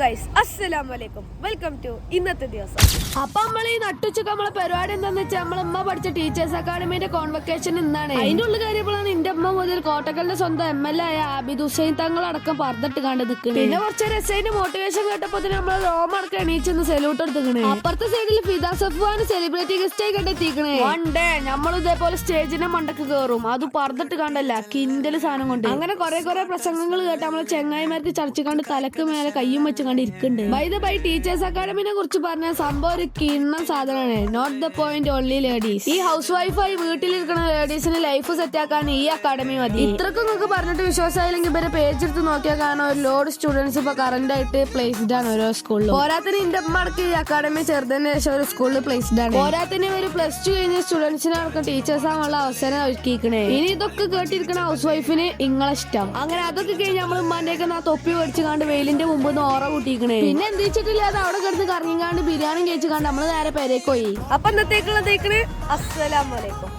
Guys അസ്സലാമലൈക്കും welcome to ഇന്നത്തെ ദിവസം. അപ്പൊ നമ്മൾ ഈ നട്ടുച്ചക്ക് നമ്മളെ പരിപാടി എന്താന്ന് വെച്ചാൽ നമ്മളമ്മ പഠിച്ച ടീച്ചേഴ്സ് അക്കാഡമിന്റെ കോൺവെക്കേഷൻ ഇന്നാണ്. അതിന്റെ ഉള്ളിൽ കാര്യപ്പോഴാണ് എന്റെ അമ്മ മുതൽ കോട്ടക്കലിന്റെ സ്വന്തം MLA ആയ ആബിദ് ഹുസൈൻ തങ്ങളടക്കം പറഞ്ഞിട്ട് കണ്ട് നിൽക്കുന്നത്. പിന്നെ കുറച്ച് രസൈന്റെ മോട്ടിവേഷൻ കേട്ടപ്പോ നമ്മള് റോമടക്കം എണീച്ചെന്ന് സെല്യൂട്ട് എടുത്തിക്കണേ. അപ്പുറത്തെ സൈഡിൽ ഫിദ സഫ്വാന് സെലിബ്രിറ്റി ഗസ്റ്റ് ആയി കണ്ടെത്തിക്കണേ. വൺ ഡേ നമ്മൾ ഇതേപോലെ സ്റ്റേജിന്റെ മണ്ടക്ക് കയറും, അത് പറഞ്ഞിട്ട് കണ്ടല്ല കിൻഡല് സാധനം കൊണ്ട്. അങ്ങനെ കുറെ പ്രസംഗങ്ങൾ കേട്ട് നമ്മളെ ചെങ്ങായിമാർക്ക് ചർച്ച കണ്ട് തലക്ക് മേലെ കയ്യും വെച്ച് കണ്ട് ഇരിക്കുന്നുണ്ട്. ബൈ ദ ബൈ ടീച്ചേഴ്സ് അക്കാഡമിനെ കുറിച്ച് പറഞ്ഞ സംഭവം ഒരു കിണ്ണം സാധനമാണ്. Not the point only ladies. ഈ ഹൗസ് വൈഫായി വീട്ടിലിരിക്കുന്ന ലേഡീസിന് ലൈഫ് സെറ്റ് ആക്കാൻ ഈ അക്കാഡമി മതി. ഇത്രക്കും നിങ്ങൾക്ക് പറഞ്ഞിട്ട് വിശ്വാസമായില്ലെങ്കിൽ ഇവരെ പേജ് എടുത്ത് നോക്കിയാൽ കാണാൻ ഒരു ലോഡ് സ്റ്റുഡൻസ് ഇപ്പൊ കറന്റ് ആയിട്ട് പ്ലേസ്ഡ് ആണ് ഓരോ സ്കൂളിൽ. പോരാത്തിന് എന്റെ അമ്മക്ക് ഈ അക്കാഡമി ചെറുതിന് ശേഷം ഒരു സ്കൂളിൽ പ്ലേസ്ഡ് ആണ്. പോരാത്തിന് ഒരു +2 കഴിഞ്ഞ സ്റ്റുഡൻസിനെ അടക്കം ടീച്ചേഴ്സ് ആവാനുള്ള അവസരം ഒരുക്കിയിരിക്കണേ. ഇനി ഇതൊക്കെ കേട്ടിരിക്കുന്ന ഹൗസ് വൈഫിന് ഇങ്ങളെ ഇഷ്ടം. അങ്ങനെ അതൊക്കെ കഴിഞ്ഞ് നമ്മൾ ഉമ്മാന്റെയൊക്കെ തൊപ്പി മേടിച്ച് കണ്ട് വെയിലിന്റെ മുമ്പ് ഓറ കൂട്ടിക്കണേ. പിന്നെ എന്തിച്ചിട്ടില്ല അത് അവിടെ കിടന്ന് കറങ്ങിക്കാണ്ട് ബിരിയാണി കഴിച്ചു കണ്ട് നമ്മള് നേരെ പെരേക്ക് പോയി. അപ്പൊ ഇന്നത്തേക്കുള്ള അസ്സലാമലൈക്കും.